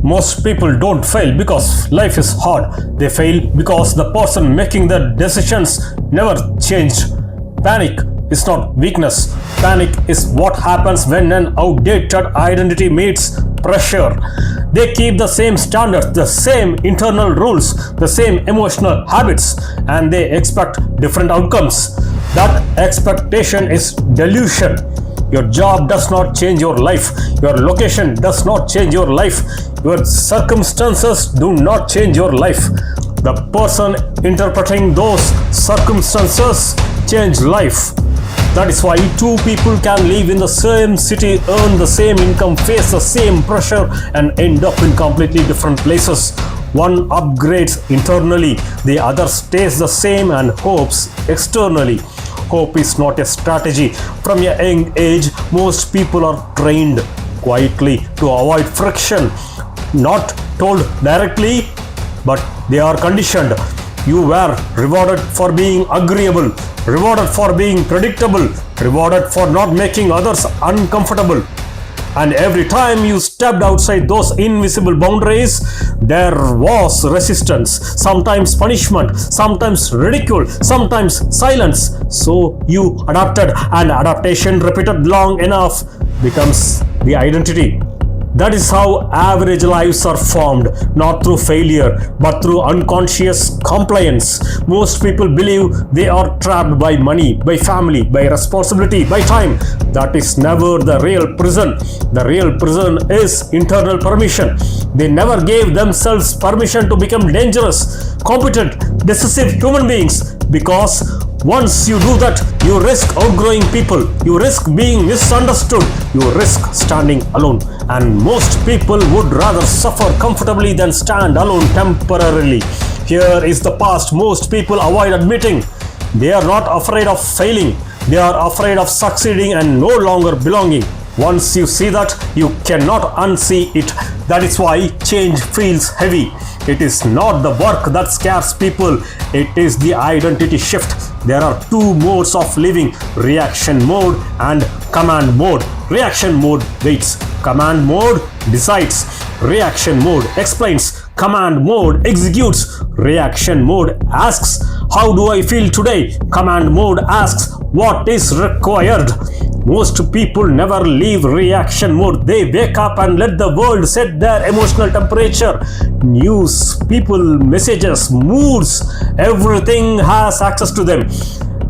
Most people don't fail because life is hard. They fail because the person making the decisions never changed. Panic is not weakness. Panic is what happens when an outdated identity meets pressure. They keep the same standards, the same internal rules, the same emotional habits, and they expect different outcomes. That expectation is delusion. Your job does not change your life. Your location does not change your life. Your circumstances do not change your life. The person interpreting those circumstances change life. That is why two people can live in the same city, earn the same income, face the same pressure, and end up in completely different places. One upgrades internally, the other stays the same and hopes externally. Hope is not a strategy. From a young age, most people are trained quietly to avoid friction. Not told directly, but they are conditioned. You were rewarded for being agreeable, rewarded for being predictable, rewarded for not making others uncomfortable. And every time you stepped outside those invisible boundaries, there was resistance, sometimes punishment, sometimes ridicule, sometimes silence. So you adapted, and adaptation repeated long enough becomes the identity. That is how average lives are formed, not through failure, but through unconscious compliance. Most people believe they are trapped by money, by family, by responsibility, by time. That is never the real prison. The real prison is internal permission. They never gave themselves permission to become dangerous, competent, decisive human beings, because once you do that, you risk outgrowing people, you risk being misunderstood, you risk standing alone. And most people would rather suffer comfortably than stand alone temporarily. Here is the past most people avoid admitting. They are not afraid of failing, they are afraid of succeeding and no longer belonging. Once you see that, you cannot unsee it. That is why change feels heavy. It is not the work that scares people, it is the identity shift. There are two modes of living: reaction mode and command mode. Reaction mode waits, command mode decides. Reaction mode explains, command mode executes. Reaction mode asks, how do I feel today? Command mode asks, what is required? Most people never leave reaction mode. They wake up and let the world set their emotional temperature. News, people, messages, moods, everything has access to them.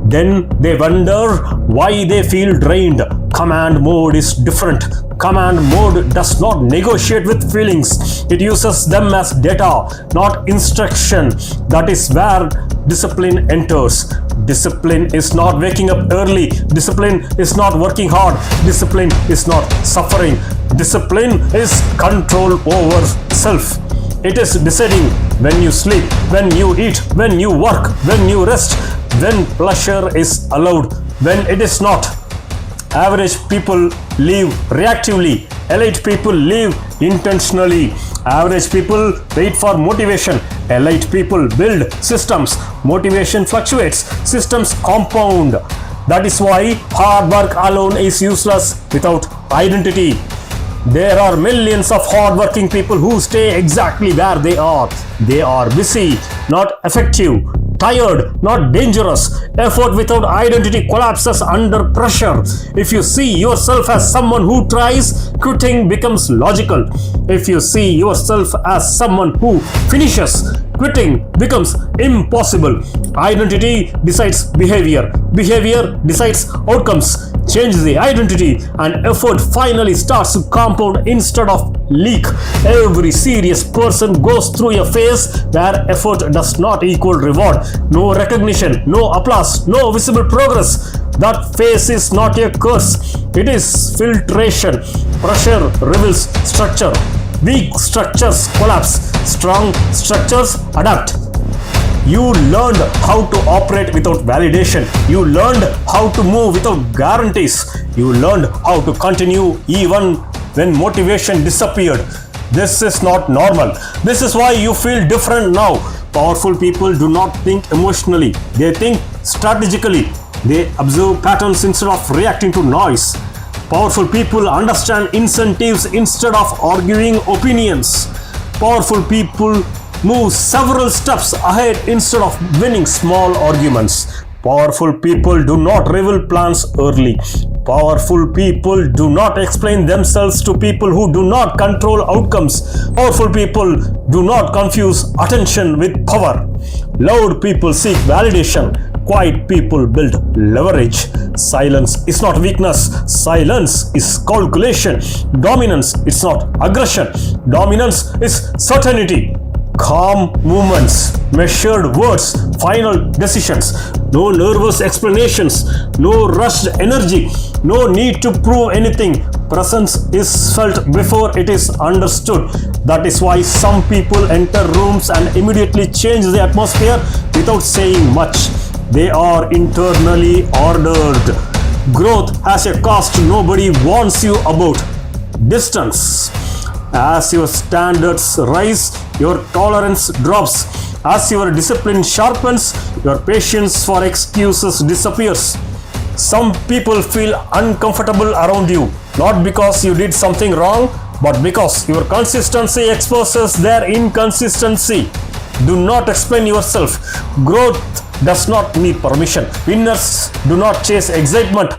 Then they wonder why they feel drained. Command mode is different. Command mode does not negotiate with feelings. It uses them as data, not instruction. That is where discipline enters. Discipline is not waking up early. Discipline is not working hard. Discipline is not suffering. Discipline is control over self. It is deciding when you sleep, when you eat, when you work, when you rest, when pleasure is allowed, when it is not. Average people live reactively. Elite people live intentionally. Average people wait for motivation. Elite people build systems. Motivation fluctuates. Systems compound. That is why hard work alone is useless without identity. There are millions of hardworking people who stay exactly where they are. They are busy, not effective. Tired, not dangerous. Effort without identity collapses under pressure. If you see yourself as someone who tries, quitting becomes logical. If you see yourself as someone who finishes, quitting becomes impossible. Identity decides behavior. Behavior decides outcomes. Change the identity and effort finally starts to compound instead of leak. Every serious person goes through a phase where effort does not equal reward. No recognition, no applause, no visible progress. That phase is not a curse. It is filtration. Pressure reveals structure. Weak structures collapse. Strong structures adapt. You learned how to operate without validation. You learned how to move without guarantees. You learned how to continue even when motivation disappeared. This is not normal. This is why you feel different now. Powerful people do not think emotionally. They think strategically. They observe patterns instead of reacting to noise. Powerful people understand incentives instead of arguing opinions. Powerful people move several steps ahead instead of winning small arguments. Powerful people do not reveal plans early. Powerful people do not explain themselves to people who do not control outcomes. Powerful people do not confuse attention with power. Loud people seek validation. Quiet people build leverage. Silence is not weakness. Silence is calculation. Dominance is not aggression. Dominance is certainty. Calm movements, measured words, final decisions. No nervous explanations, no rushed energy, no need to prove anything. Presence is felt before it is understood. That is why some people enter rooms and immediately change the atmosphere without saying much. They are internally ordered. Growth has a cost nobody warns you about. Distance. As your standards rise, your tolerance drops. As your discipline sharpens, your patience for excuses disappears. Some people feel uncomfortable around you, not because you did something wrong, but because your consistency exposes their inconsistency. Do not explain yourself. Growth does not need permission. Winners do not chase excitement.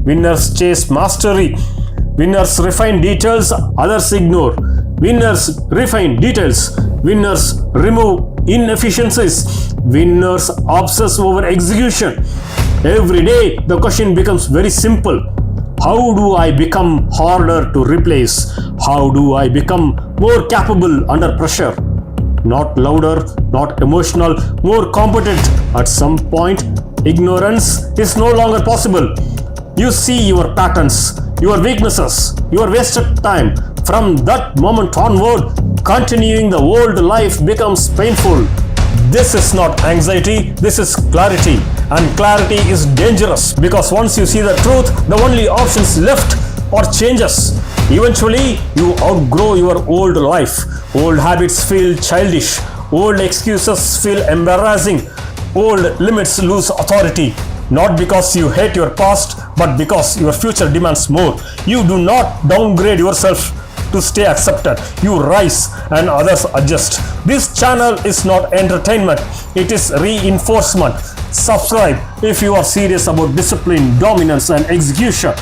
Winners chase mastery. Winners refine details, others ignore. Winners refine details. Winners remove inefficiencies. Winners obsess over execution. Every day, the question becomes very simple. How do I become harder to replace? How do I become more capable under pressure? Not louder, not emotional, more competent. At some point, ignorance is no longer possible. You see your patterns, your weaknesses, your wasted time. From that moment onward, continuing the old life becomes painful. This is not anxiety, this is clarity. And clarity is dangerous because once you see the truth, the only options left are changes. Eventually, you outgrow your old life. Old habits feel childish. Old excuses feel embarrassing. Old limits lose authority. Not because you hate your past, but because your future demands more. You do not downgrade yourself to stay accepted. You rise and others adjust. This channel is not entertainment, it is reinforcement. Subscribe if you are serious about discipline, dominance, and execution.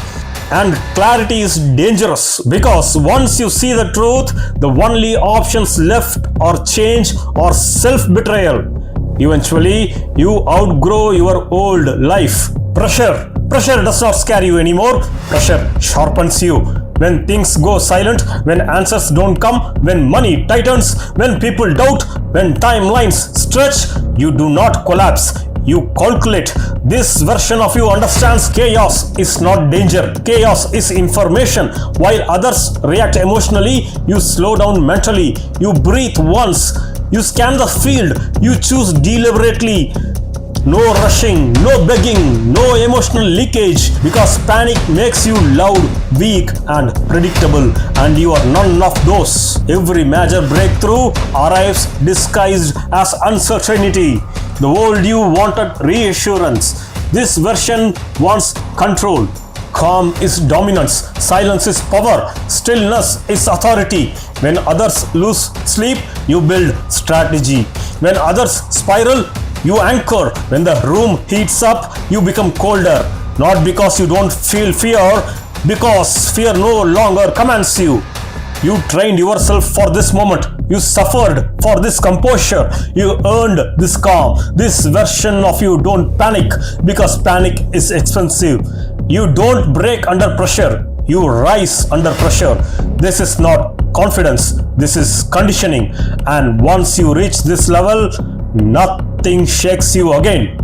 And clarity is dangerous because once you see the truth, the only options left are change or self-betrayal. Eventually, you outgrow your old life. Pressure does not scare you anymore. Pressure sharpens you. When things go silent, when answers don't come, when money tightens, when people doubt, when timelines stretch, you do not collapse. You calculate. This version of you understands chaos is not danger. Chaos is information. While others react emotionally, you slow down mentally. You breathe once. You scan the field. You choose deliberately. No rushing, no begging, no emotional leakage because panic makes you loud, weak, and predictable, and you are none of those. Every major breakthrough arrives disguised as uncertainty. The world you wanted reassurance. This version wants control. Calm is dominance. Silence is power. Stillness is authority. When others lose sleep, you build strategy. When others spiral, you anchor. When the room heats up, you become colder. Not because you don't feel fear, because fear no longer commands you. You trained yourself for this moment. You suffered for this composure. You earned this calm. This version of you don't panic because panic is expensive. You don't break under pressure. You rise under pressure. This is not confidence. This is conditioning. And once you reach this level, nothing shakes you again.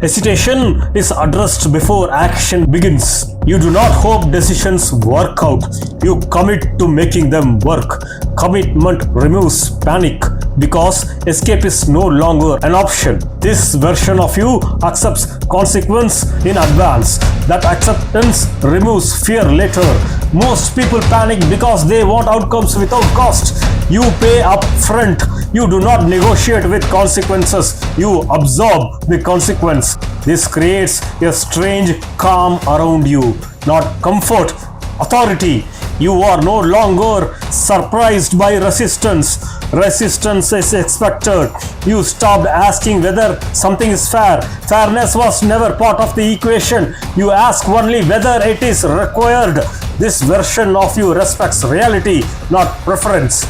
Hesitation is addressed before action begins. You do not hope decisions work out. You commit to making them work. Commitment removes panic because escape is no longer an option. This version of you accepts consequence in advance. That acceptance removes fear later. Most people panic because they want outcomes without cost. You pay up front. You do not negotiate with consequences. You absorb the consequence. This creates a strange calm around you. Not comfort, authority. You are no longer surprised by resistance. Resistance is expected. You stopped asking whether something is fair. Fairness was never part of the equation. You ask only whether it is required. This version of you respects reality, not preference.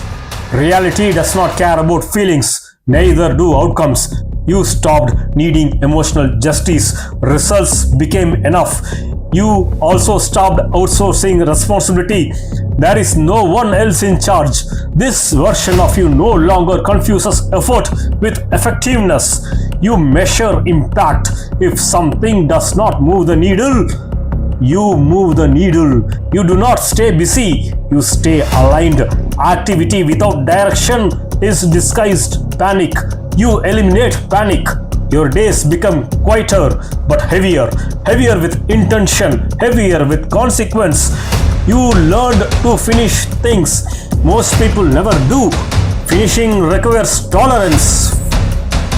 Reality does not care about feelings, neither do outcomes. You stopped needing emotional justice. Results became enough. You also stopped outsourcing responsibility. There is no one else in charge. This version of you no longer confuses effort with effectiveness. You measure impact. If something does not move the needle, you move the needle. You do not stay busy, you stay aligned. Activity without direction is disguised panic. You eliminate panic. Your days become quieter but heavier. Heavier with intention, heavier with consequence. You learned to finish things most people never do. Finishing requires tolerance.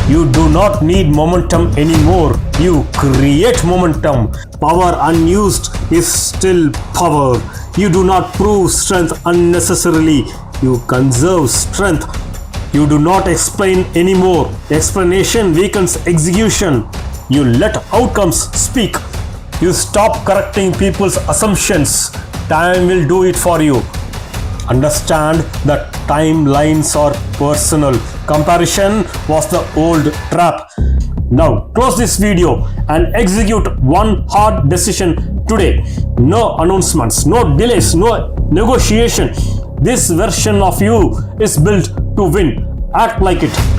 You do not need momentum anymore. You create momentum. Power unused is still power. You do not prove strength unnecessarily. You conserve strength. You do not explain anymore. Explanation weakens execution. You let outcomes speak. You stop correcting people's assumptions. Time will do it for you. Understand that timelines are personal. Comparison was the old trap. Now close this video and execute one hard decision today. No announcements, no delays, no negotiation. This version of you is built to win. Act like it.